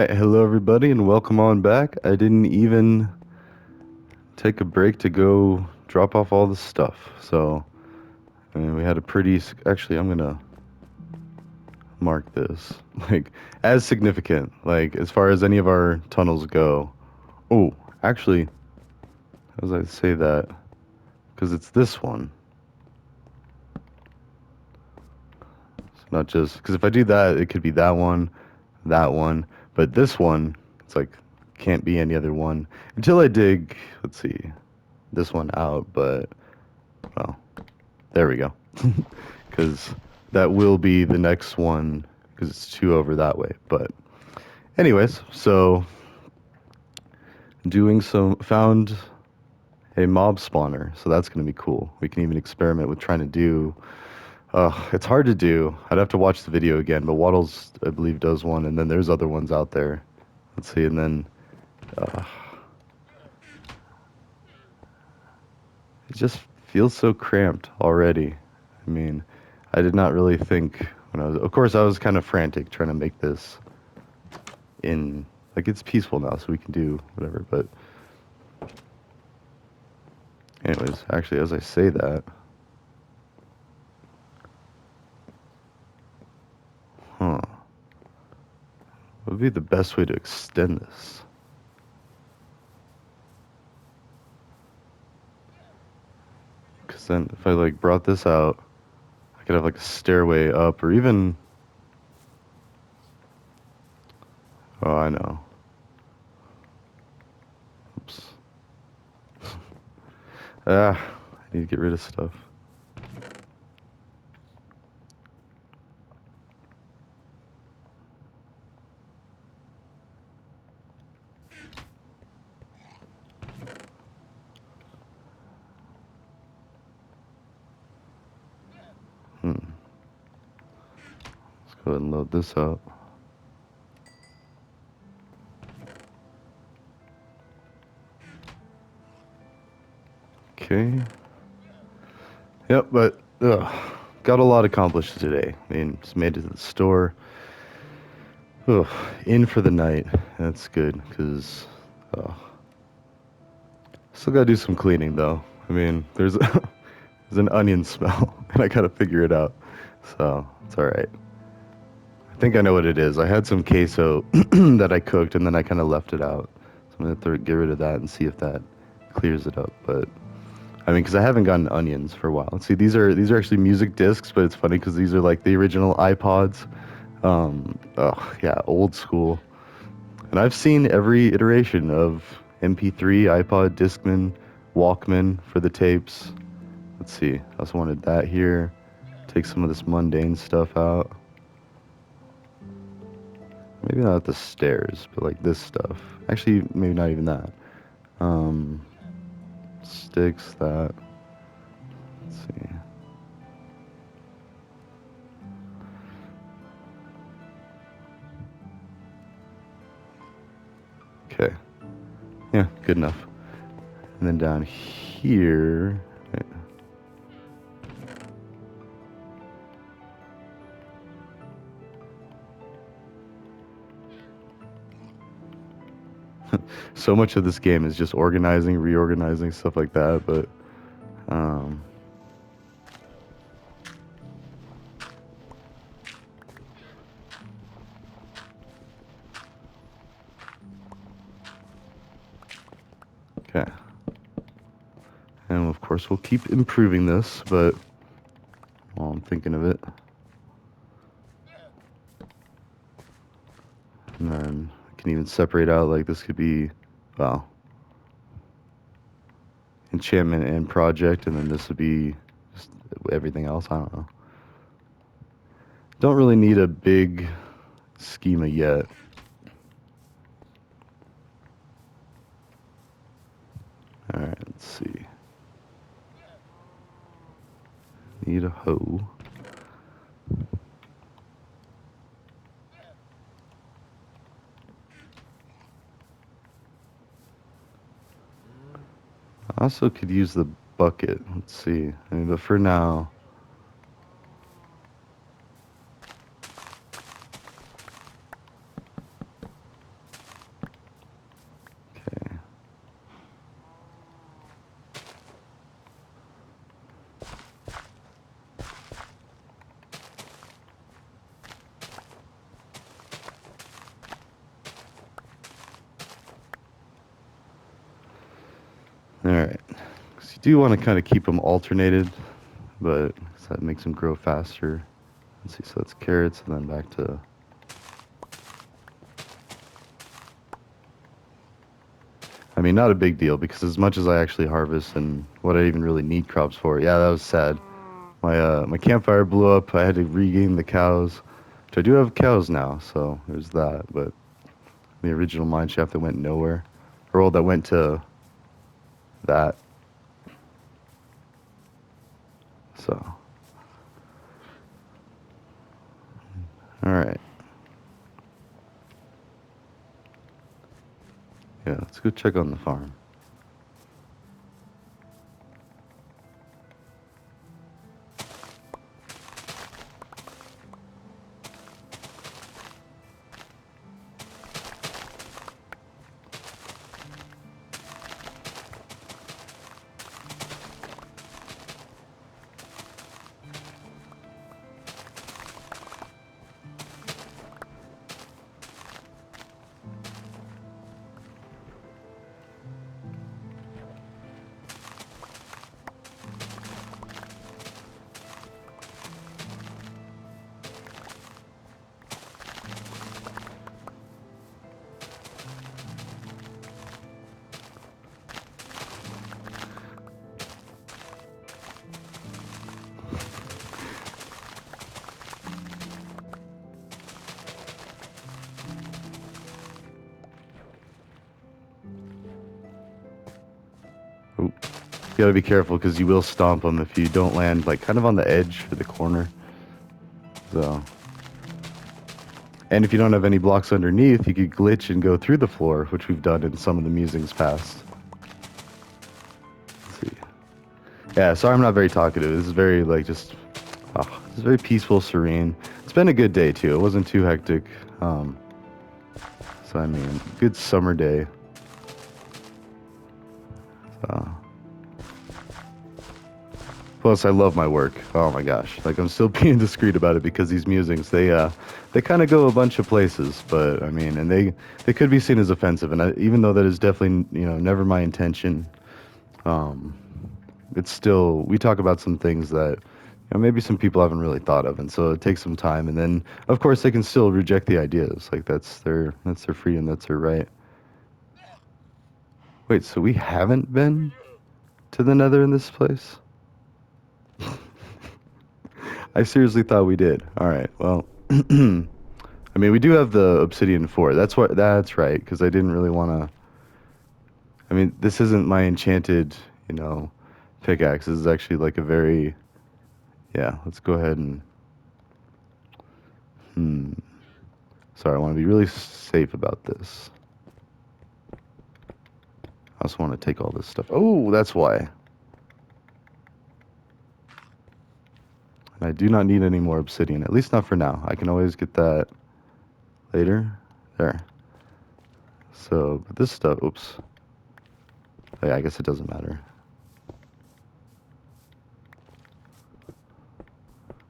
Alright, hello everybody and welcome on back. I didn't even take a break to go drop off all the stuff. So, I mean, we had a pretty... Actually, I'm gonna mark this. Like, as significant. Like, as far as any of our tunnels go. Oh, actually, how was I say that? Because it's this one. It's not just... Because if I do that, it could be that one. But this one, it's like, can't be any other one. Until I dig... Let's see. This one out, but well, there we go. Because that will be the next one because it's two over that way. But anyways, so doing some found a mob spawner, so that's gonna be cool. We can even experiment with trying to do. It's hard to do. I'd have to watch the video again, but Waddles I believe does one, and then there's other ones out there. Let's see, and then uh, it just feels so cramped already. I mean, I did not really think when I was. Of course, I was kind of frantic trying to make this in like it's peaceful now, so we can do whatever. But, anyways, actually, as I say that, huh? What would be the best way to extend this? Because then, if I like brought this out, I could have like a stairway up, or even. Oh, I know. Oops. I need to get rid of stuff. Let's go ahead and load this up. Okay. Yep, but got a lot accomplished today. I mean, just made it to the store. Ugh, in for the night. That's good, because still gotta do some cleaning, though. I mean, there's there's an onion smell, and I gotta figure it out. So, it's alright. I think I know what it is. I had some queso that I cooked, and then I kind of left it out. So I'm gonna get rid of that and see if that clears it up. But I mean, because I haven't gotten onions for a while. Let's see, these are actually music discs, but it's funny because these are like the original iPods. Oh yeah, old school. And I've seen every iteration of MP3, iPod, Discman, Walkman for the tapes. Let's see. I also wanted that here. Take some of this mundane stuff out. Maybe not the stairs, but like this stuff. Actually, maybe not even that. Sticks that. Let's see. Okay. Yeah, good enough. And then down here. Wait. So much of this game is just organizing, reorganizing, stuff like that, but okay. And of course we'll keep improving this, but while I'm thinking of it. And then I can even separate out, like this could be, well, enchantment and project, and then this would be just everything else. I don't know. Don't really need a big schema yet. Alright, let's see. Need a hoe. I also could use the bucket. Let's see. I mean, but for now, All right. So you do want to kind of keep them alternated, but that makes them grow faster. Let's see. So that's carrots, and then back to. I mean, not a big deal because as much as I actually harvest and what I even really need crops for, yeah, that was sad. My campfire blew up. I had to regain the cows, which I do have cows now, so there's that. But the original mine shaft that went nowhere, or well, that went to that. So, all right, yeah, let's go check on the farm. Oop. You gotta be careful because you will stomp them if you don't land like kind of on the edge or the corner. So, and if you don't have any blocks underneath, you could glitch and go through the floor, which we've done in some of the musings past. Let's see. Yeah, sorry I'm not very talkative. This is very like just, it's very peaceful, serene. It's been a good day too. It wasn't too hectic. So I mean, good summer day. So. Plus, I love my work. Oh my gosh, like I'm still being discreet about it because these musings, they kind of go a bunch of places. But I mean, and they could be seen as offensive, and even though that is definitely never my intention, um, it's still we talk about some things that maybe some people haven't really thought of, and so it takes some time. And then, of course, they can still reject the ideas. Like that's their freedom, that's their right. Wait, so we haven't been to the Nether in this place? I seriously thought we did. All right. Well, I mean, we do have the Obsidian 4. That's right, because I didn't really want to. I mean, this isn't my enchanted, you know, pickaxe. This is actually like a very. Yeah, let's go ahead and. Hmm. Sorry, I want to be really safe about this. I also want to take all this stuff. Oh, that's why. And I do not need any more obsidian, at least not for now. I can always get that later. There. So, but this stuff, oops. Oh, yeah, I guess it doesn't matter.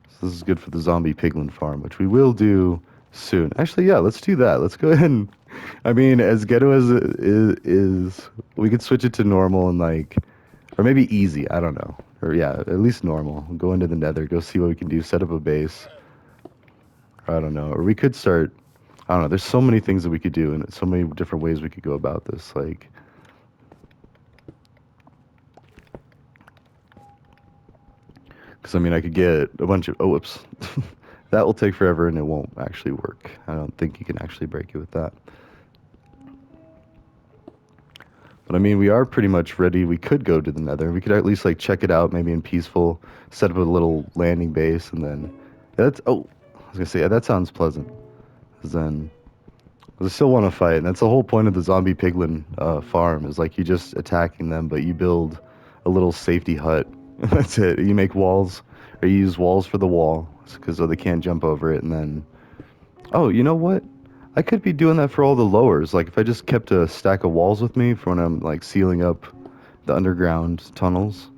So this is good for the zombie piglin farm, which we will do soon. Actually, yeah, let's do that. Let's go ahead and, I mean, as ghetto as it is, we could switch it to normal and like, or maybe easy. I don't know. Or yeah, at least normal. Go into the nether, go see what we can do, set up a base. Or I don't know. Or we could start, I don't know. There's so many things that we could do and so many different ways we could go about this. Like, because I mean, I could get a bunch of, oh, whoops. That will take forever and it won't actually work. I don't think you can actually break it with that. But I mean, we are pretty much ready. We could go to the Nether. We could at least like check it out, maybe in peaceful, set up a little landing base, and then that's. Oh, I was gonna say yeah, that sounds pleasant. 'Cause then I still want to fight, and that's the whole point of the zombie piglin farm is like you just attacking them, but you build a little safety hut. That's it. You make walls, or you use walls for the wall, because so they can't jump over it, and then. Oh, you know what? I could be doing that for all the lowers. Like if I just kept a stack of walls with me for when I'm like sealing up the underground tunnels.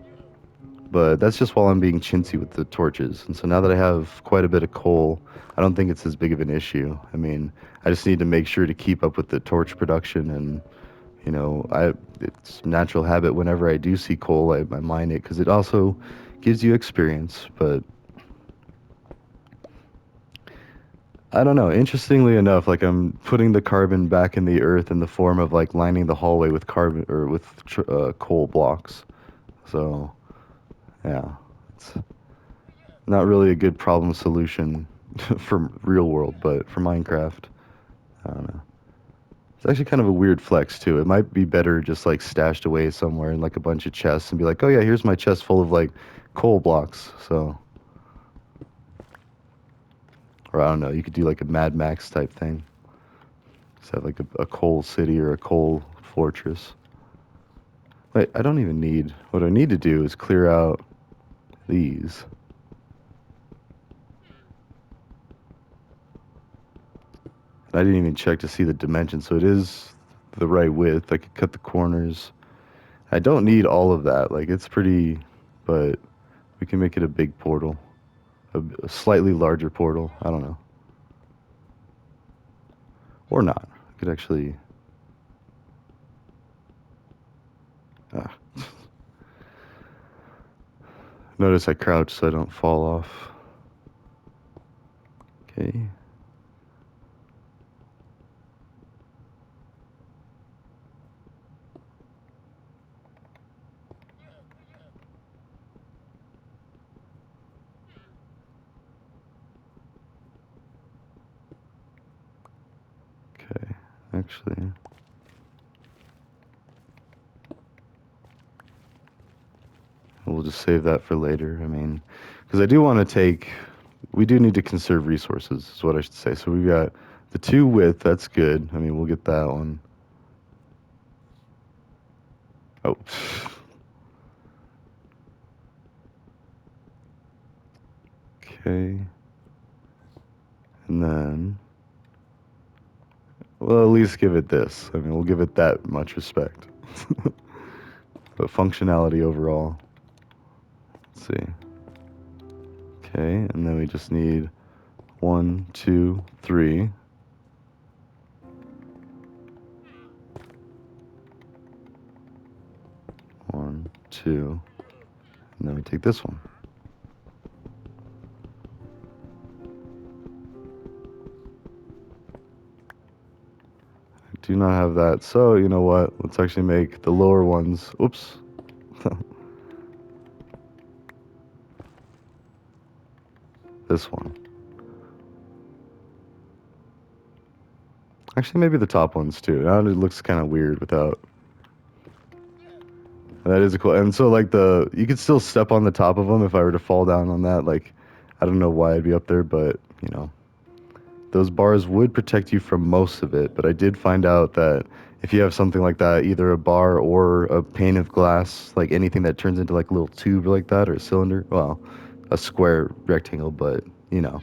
But that's just while I'm being chintzy with the torches. And so now that I have quite a bit of coal, I don't think it's as big of an issue. I mean, I just need to make sure to keep up with the torch production and You know, it's natural habit whenever I do see coal, I mine it because it also gives you experience. But I don't know. Interestingly enough, like I'm putting the carbon back in the earth in the form of like lining the hallway with carbon or with coal blocks. So yeah, it's not really a good problem solution for real world, but for Minecraft, I don't know. It's actually kind of a weird flex too. It might be better just like stashed away somewhere in like a bunch of chests and be like, oh yeah, here's my chest full of like coal blocks. So, or I don't know, you could do like a Mad Max type thing. Just have like a coal city or a coal fortress. Wait, I don't even need. What I need to do is clear out these. I didn't even check to see the dimensions, so it is the right width. I could cut the corners. I don't need all of that. Like it's pretty, but we can make it a big portal, a slightly larger portal. I don't know, or not. I could actually. Ah. Notice I crouch so I don't fall off. Okay. Okay. Actually, we'll just save that for later. I mean, because I do want to take. We do need to conserve resources, is what I should say. So we've got the two width. That's good. I mean, we'll get that one. Oh. Okay. And then, well, at least give it this. I mean, we'll give it that much respect. But functionality overall. Let's see. Okay, and then we just need 1, 2, 3. One, two, and then we take this one. I do not have that, so you know what? Let's actually make the lower ones. Oops. This one. Actually, maybe the top ones too. Now it looks kind of weird without. That is a cool. And so like you could still step on the top of them if I were to fall down on that. Like, I don't know why I'd be up there, but you know, those bars would protect you from most of it. But I did find out that if you have something like that, either a bar or a pane of glass, like anything that turns into like a little tube like that or a cylinder, well, a square rectangle, but you know,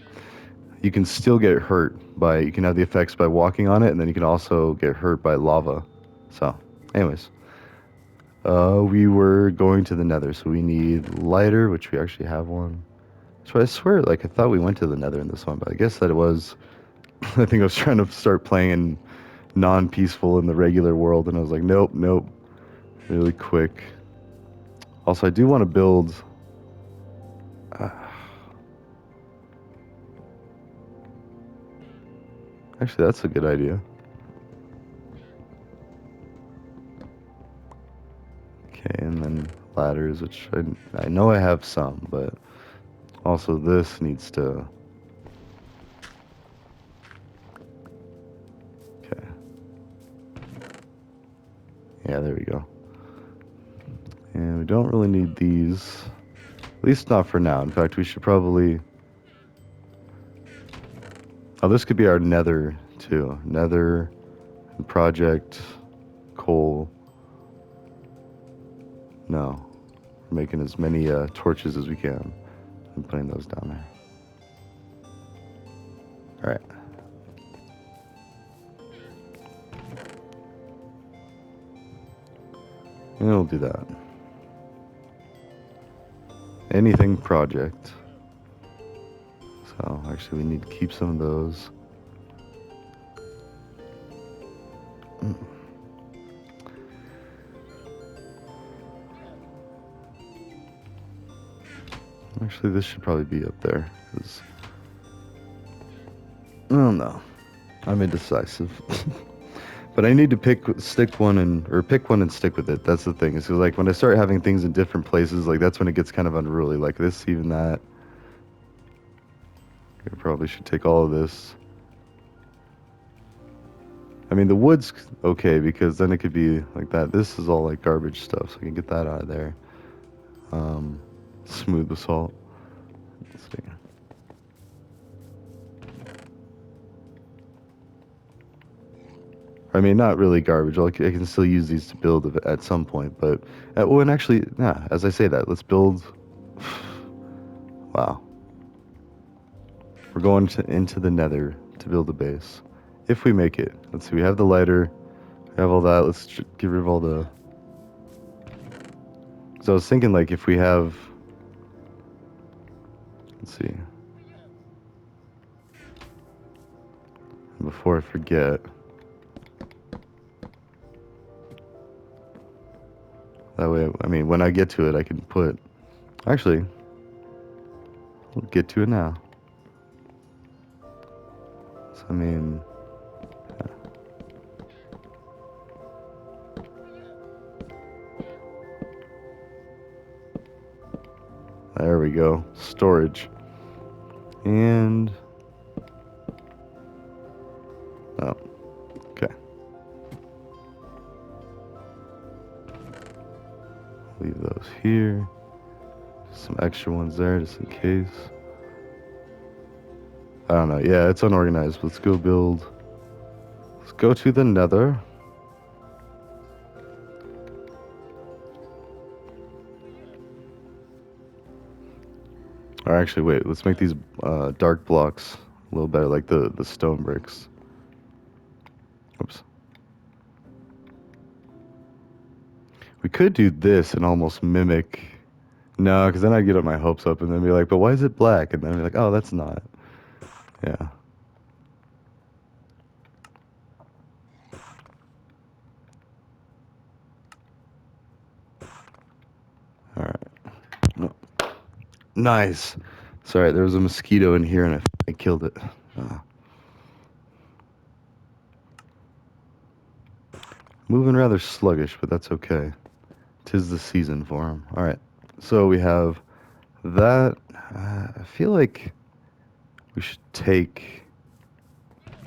you can still get hurt by. You can have the effects by walking on it, and then you can also get hurt by lava. So, anyways. We were going to the Nether, so we need lighter, which we actually have one. So I swear, like I thought we went to the Nether in this one, but I guess that it was. I think I was trying to start playing in non-peaceful in the regular world, and I was like, nope, nope, really quick. Also, I do want to build. Uh, Actually, that's a good idea. Okay, and then ladders, which I know I have some, but also this needs to. Okay. Yeah, there we go. And we don't really need these. At least not for now. In fact, we should probably... Oh, this could be our nether, too. Nether, project, coal. No. We're making as many torches as we can. And putting those down there. Alright. And we'll do that. Anything project. So, actually, we need to keep some of those. Actually, this should probably be up there. 'Cause I don't know. I'm indecisive. But I need to pick one and stick with it. That's the thing. Is 'cause, like when I start having things in different places, like that's when it gets kind of unruly. Like this, even that. I probably should take all of this. I mean, the wood's okay because then it could be like that. This is all like garbage stuff, so I can get that out of there. Smooth basalt. Let's see. I mean, not really garbage. Like, I can still use these to build at some point, but oh, and actually, nah. As I say that, let's build. Wow, we're going into the Nether to build a base. If we make it, let's see. We have the lighter. We have all that. Let's get rid of all the. So I was thinking, like, if we have. Let's see. Before I forget. That way, I mean, when I get to it, I can put. Actually, we'll get to it now. So, I mean. Yeah. There we go. Storage. And. Oh. Okay. Leave those here. Some extra ones there just in case. I don't know. Yeah, it's unorganized. Let's go build. Let's go to the Nether. Or actually, wait. Let's make these dark blocks a little better, like the stone bricks. Oops. We could do this and almost mimic. No, because then I'd get my hopes up and then be like, but why is it black? And then I'd be like, oh, that's not. Yeah. All right. No. Nice. Sorry, there was a mosquito in here and I killed it. Moving rather sluggish, but that's okay. 'Tis the season for him. All right. So we have that. I feel like we should take.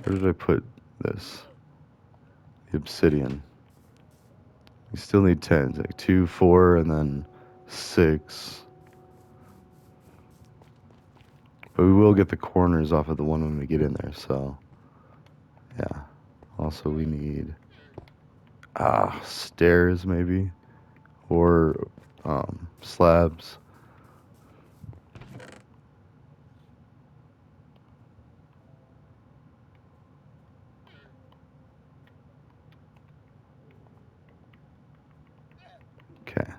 Where did I put this? The obsidian. We still need 10. Like 2, 4, and then 6. But we will get the corners off of the one when we get in there, so. Yeah. Also, we need. Stairs, maybe. Or slabs. Okay.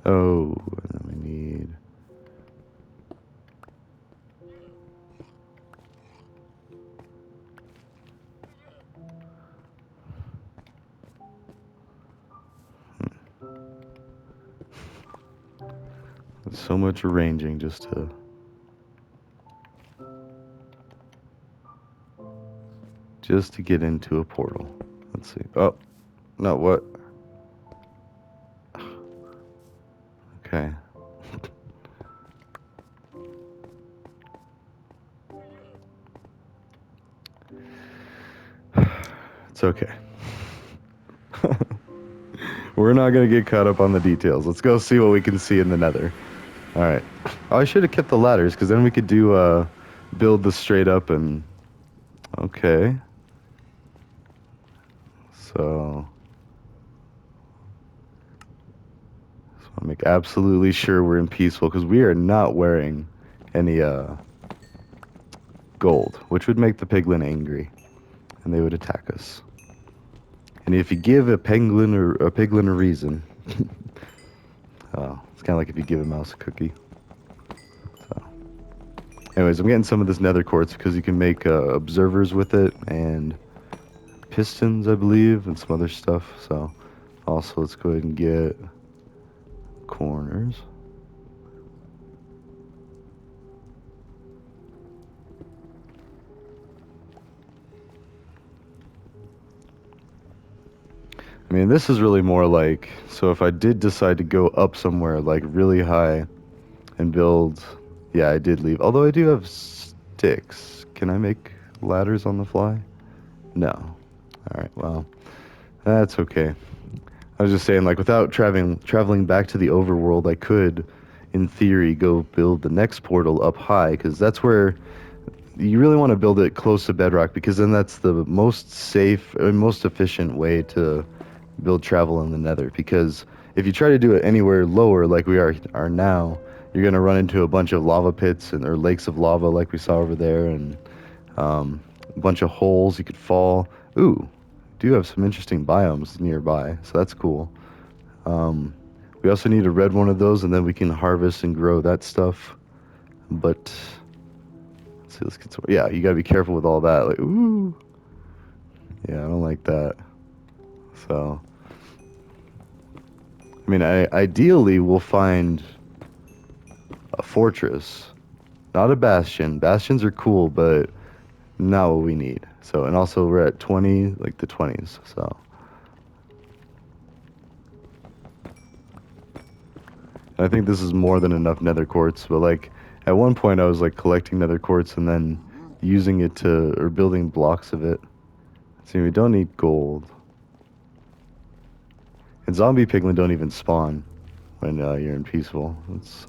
Oh, and then we need. So much arranging just to get into a portal. Let's see. Oh, no, what? Okay. It's okay. We're not gonna get caught up on the details. Let's go see what we can see in the Nether. All right. Oh, I should have kept the ladders because then we could do build the straight up and. Okay. So. Just want to make absolutely sure we're in peaceful because we are not wearing any gold, which would make the piglin angry, and they would attack us. And if you give a piglin a reason, it's kind of like if you give a mouse a cookie. So, anyways, I'm getting some of this nether quartz because you can make observers with it, and pistons, I believe, and some other stuff. So also let's go ahead and get corners. I mean, this is really more like, so if I did decide to go up somewhere like really high and build, yeah, I did leave. Although I do have sticks. Can I make ladders on the fly? No. All right, well, that's okay. I was just saying, like, without traveling back to the overworld, I could, in theory, go build the next portal up high, because that's where you really want to build it close to bedrock, because then that's the most safe and most efficient way to build travel in the nether. Because if you try to do it anywhere lower, like we are now, you're gonna run into a bunch of lava pits and or lakes of lava, like we saw over there, and a bunch of holes you could fall. Ooh, do have some interesting biomes nearby, so that's cool. Um, we also need a red one of those, and then we can harvest and grow that stuff. But let's see, let's get to, yeah, you gotta be careful with all that. Like, ooh, yeah, I don't like that. So, I mean, ideally we'll find a fortress, not a bastion. Bastions are cool, but not what we need. So, and also we're at 20, like the 20s. So, I think this is more than enough nether quartz. But like at one point, I was like collecting nether quartz and then using it to or building blocks of it. See, we don't need gold. And zombie piglin don't even spawn when you're in peaceful. It's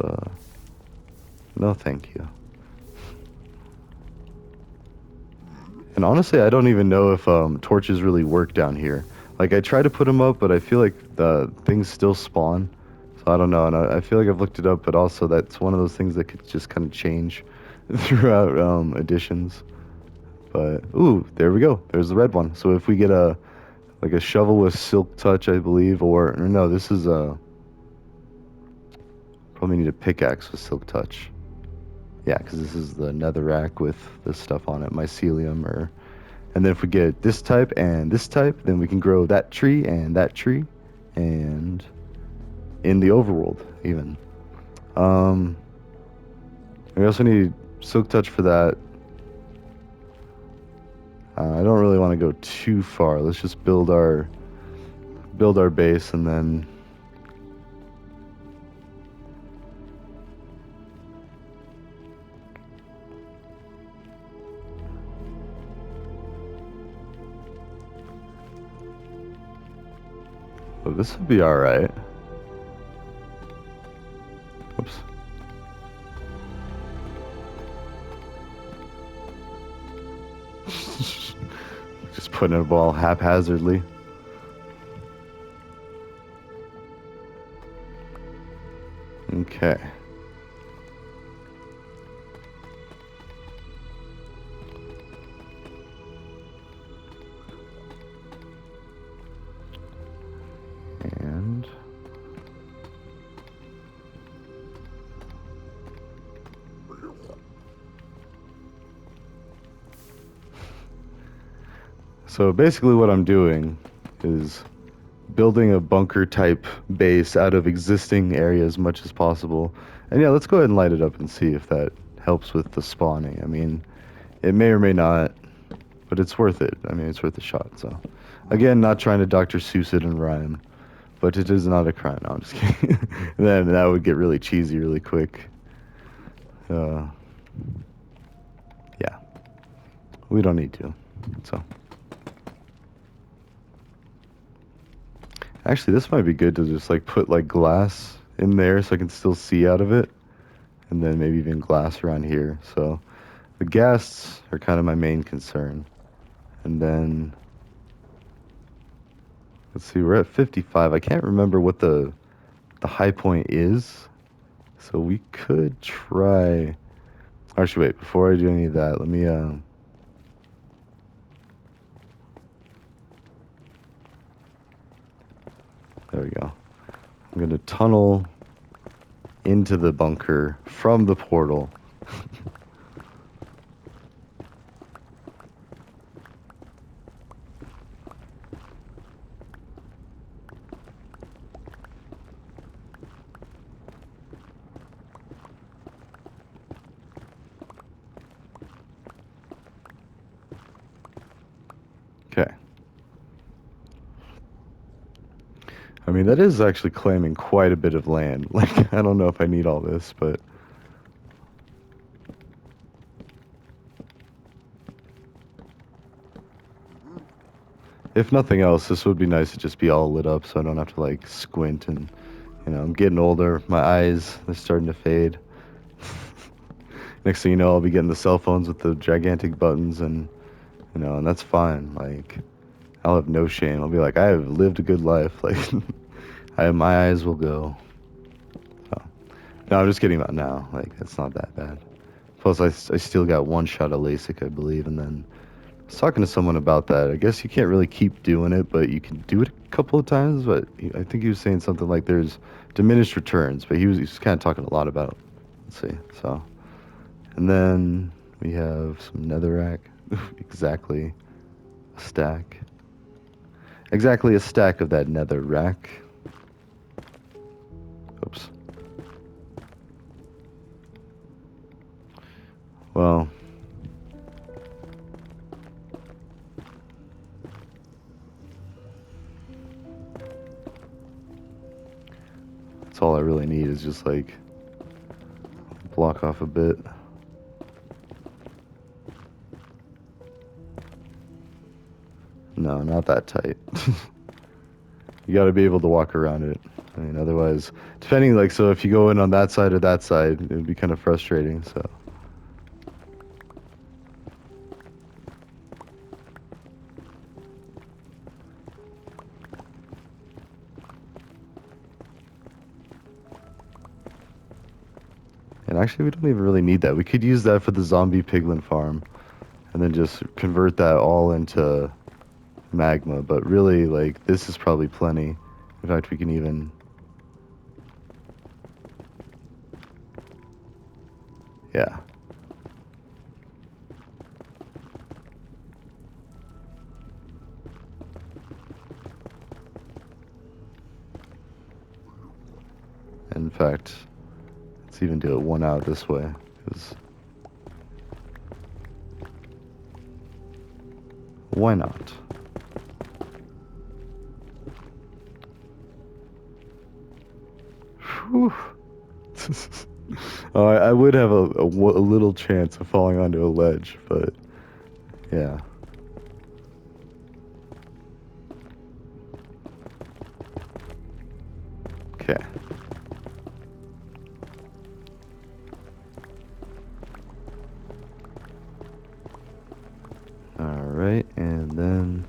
no, thank you. And honestly, I don't even know if torches really work down here. Like, I try to put them up, but I feel like the things still spawn. So I don't know, and I feel like I've looked it up, but also that's one of those things that could just kind of change throughout editions. But, ooh, there we go. There's the red one. So if we get like a shovel with silk touch, I believe, or no, this is probably need a pickaxe with silk touch. Yeah, because this is the netherrack with this stuff on it, mycelium, or and then if we get this type and this type, then we can grow that tree and that tree, and in the overworld even. Um, we also need silk touch for that. I don't really want to go too far. Let's just build our base and then. Oh, this would be all right. Oops. Just putting it all haphazardly. Okay. And so basically what I'm doing is building a bunker type base out of existing area as much as possible. And yeah, let's go ahead and light it up and see if that helps with the spawning. I mean, it may or may not, but it's worth it. I mean, it's worth a shot. So, again, not trying to Dr. Seuss it in rhyme, but it is not a crime. No, I'm just kidding. Then that would get really cheesy really quick. Yeah, we don't need to. So. Actually, this might be good to just like put like glass in there so I can still see out of it. And then maybe even glass around here. So the ghasts are kind of my main concern. And then, let's see, we're at 55. I can't remember what the high point is. So we could try. Actually, wait, before I do any of that, let me, there we go. I'm going to tunnel into the bunker from the portal. Okay. I mean, that is actually claiming quite a bit of land. Like, I don't know if I need all this, but if nothing else, this would be nice to just be all lit up so I don't have to, like, squint and, I'm getting older. My eyes, they're starting to fade. Next thing you know, I'll be getting the cell phones with the gigantic buttons and, and that's fine. Like, I'll have no shame. I'll be like, I have lived a good life. Like, my eyes will go. So, no, I'm just kidding about now. Like, it's not that bad. Plus, I still got one shot of LASIK, I believe, and then I was talking to someone about that. I guess you can't really keep doing it, but you can do it a couple of times. But I think he was saying something like there's diminished returns, but he was kind of talking a lot about. Let's see. So, and then we have some netherrack. Exactly a stack. Exactly a stack of that netherrack. Oops. Well, that's all I really need is just like block off a bit. No, not that tight. You got to be able to walk around it. I mean, otherwise, depending, like, so if you go in on that side or that side, it would be kind of frustrating, so. And actually, we don't even really need that. We could use that for the zombie piglin farm, and then just convert that all into magma, but really, like, this is probably plenty. In fact, we can even... Yeah. In fact, let's even do it one out this way, because why not? Whew. Oh, I would have a little chance of falling onto a ledge, but yeah. Okay. Alright, and then...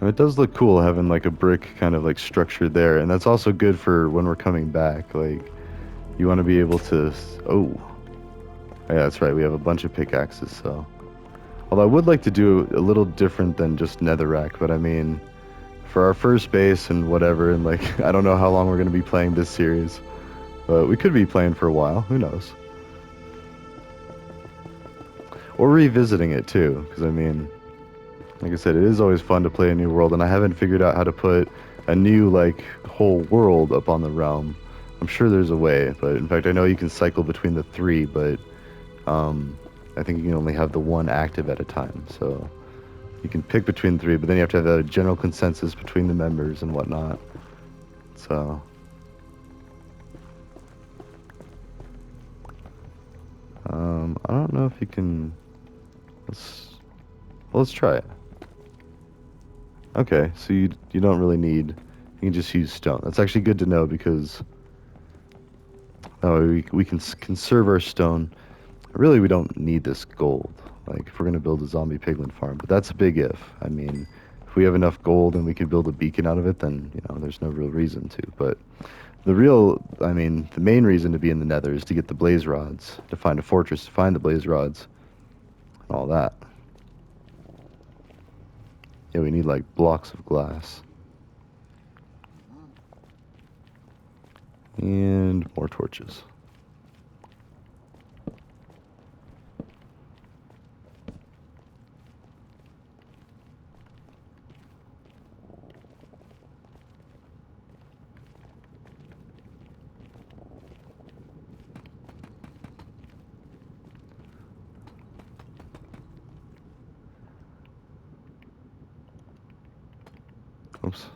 It does look cool having like a brick kind of like structure there, and that's also good for when we're coming back. Like, you want to be able to... Oh. Yeah, that's right, we have a bunch of pickaxes, so... Although I would like to do a little different than just netherrack, but I mean, for our first base and whatever, and like, I don't know how long we're going to be playing this series, but we could be playing for a while, who knows? Or revisiting it too, because I mean, like I said, it is always fun to play a new world, and I haven't figured out how to put a new, like, whole world up on the realm. I'm sure there's a way, but in fact, I know you can cycle between the three, but I think you can only have the one active at a time, so you can pick between three, but then you have to have a general consensus between the members and whatnot. So, I don't know if you can... Let's try it. Okay, so you don't really need... You can just use stone. That's actually good to know because we can conserve our stone. Really, we don't need this gold. Like, if we're going to build a zombie piglin farm, but that's a big if. I mean, if we have enough gold and we can build a beacon out of it, then, there's no real reason to. But the main reason to be in the nether is to get the blaze rods, to find a fortress, to find the blaze rods, and all that. Yeah, we need, like, blocks of glass. And more torches. Oops.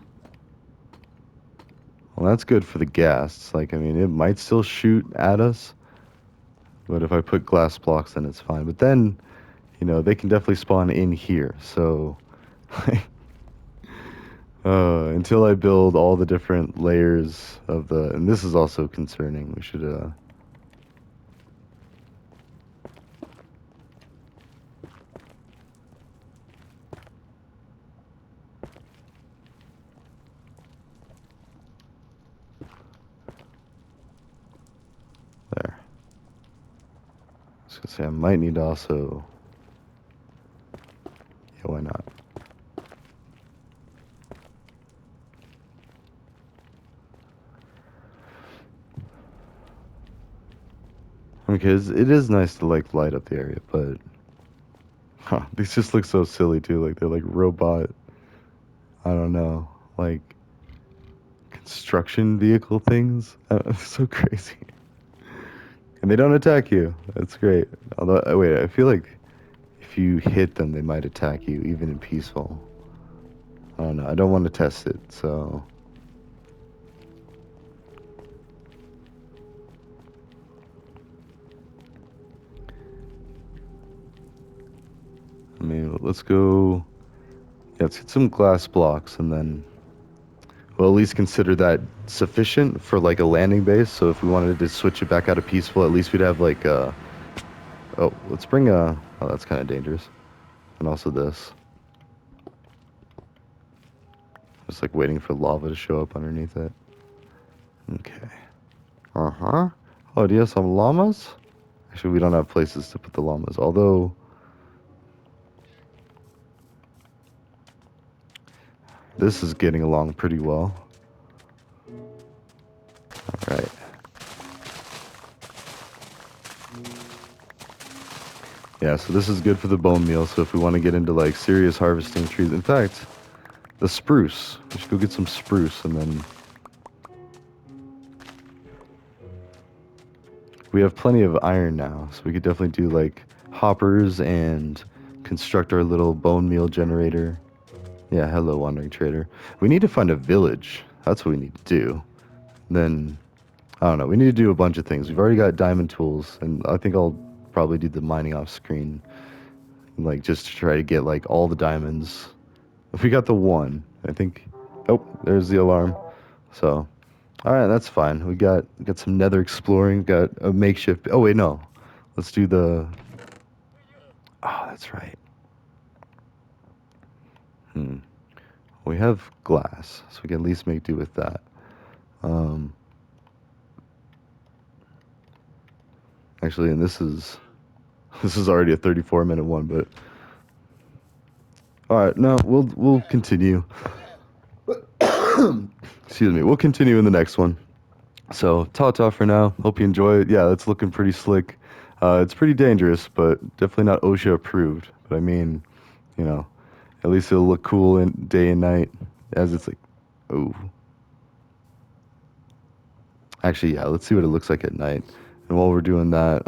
Well, that's good for the gas. Like, I mean, it might still shoot at us, but if I put glass blocks, then it's fine. But then, they can definitely spawn in here. So, until I build all the different layers of and this is also concerning. We should, there. I was gonna say I might need to also, yeah, why not? Because it is nice to like light up the area, but these just look so silly too. Like they're like robot, I don't know, like construction vehicle things. It's so crazy, and they don't attack you. That's great. Although, wait, I feel like if you hit them, they might attack you, even in peaceful. I don't know. I don't want to test it, so. I mean, let's go. Yeah, let's get some glass blocks, and then we'll at least consider that sufficient for like a landing base. So if we wanted to switch it back out of peaceful, at least we'd have like a. Oh, let's bring a. Oh, that's kind of dangerous. And also this. Just like waiting for lava to show up underneath it. Okay. Uh-huh. Oh, do you have some llamas? Actually, we don't have places to put the llamas. Although, this is getting along pretty well. All right. Yeah, so this is good for the bone meal. So if we want to get into like serious harvesting trees, in fact, the spruce. We should go get some spruce, and then we have plenty of iron now, so we could definitely do like hoppers and construct our little bone meal generator. Yeah, hello, wandering trader. We need to find a village. That's what we need to do. Then, I don't know. We need to do a bunch of things. We've already got diamond tools, and I think I'll probably do the mining off screen, like just to try to get like all the diamonds. If we got the one, I think. Oh, there's the alarm. So, all right, that's fine. We got some nether exploring. Got a makeshift. Oh wait, no. Let's do the. Oh, that's right. We have glass, so we can at least make do with that. Um, Actually, and this is already a 34-minute one, but all right, no, we'll continue. Excuse me. We'll continue in the next one. So, ta-ta for now. Hope you enjoy it. Yeah, it's looking pretty slick. It's pretty dangerous, but definitely not OSHA approved. But I mean, you know, at least it'll look cool in day and night as it's like, oh. Actually, yeah, let's see what it looks like at night. And while we're doing that,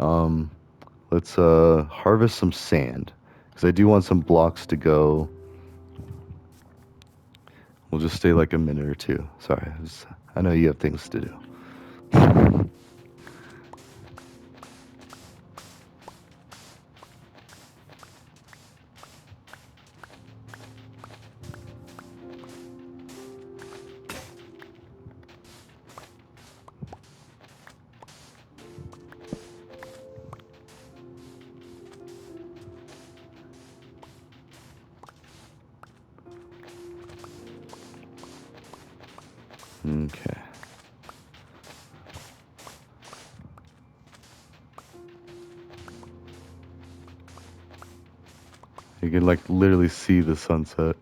let's harvest some sand because I do want some blocks to go. We'll just stay like a minute or two. Sorry, I know you have things to do. Okay. You can like literally see the sunset.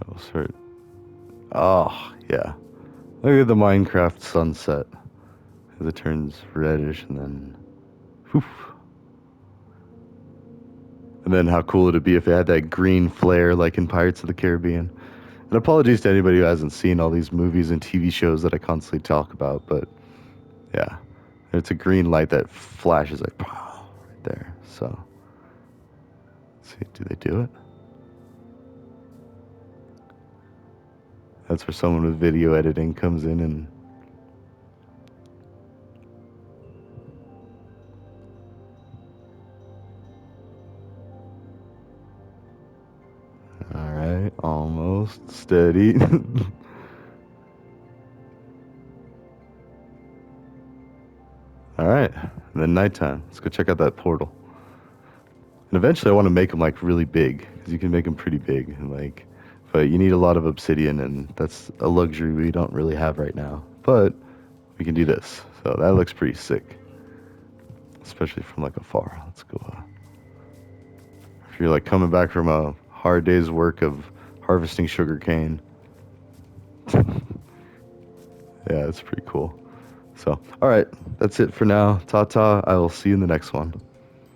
I'll start. Oh, yeah. Look at the Minecraft sunset. As it turns reddish and then. Whew. And then how cool it'd be if it had that green flare like in Pirates of the Caribbean. And apologies to anybody who hasn't seen all these movies and TV shows that I constantly talk about, but yeah. It's a green light that flashes like right there. So, let's see, do they do it? That's where someone with video editing comes in and all right, almost steady. All right, and then nighttime. Let's go check out that portal. And eventually, I want to make them like really big because you can make them pretty big and like, but you need a lot of obsidian, and that's a luxury we don't really have right now. But we can do this, so that looks pretty sick, especially from like afar. Let's go. If you're like coming back from a hard day's work of harvesting sugar cane, yeah, it's pretty cool. So, all right, that's it for now. Ta ta. I will see you in the next one.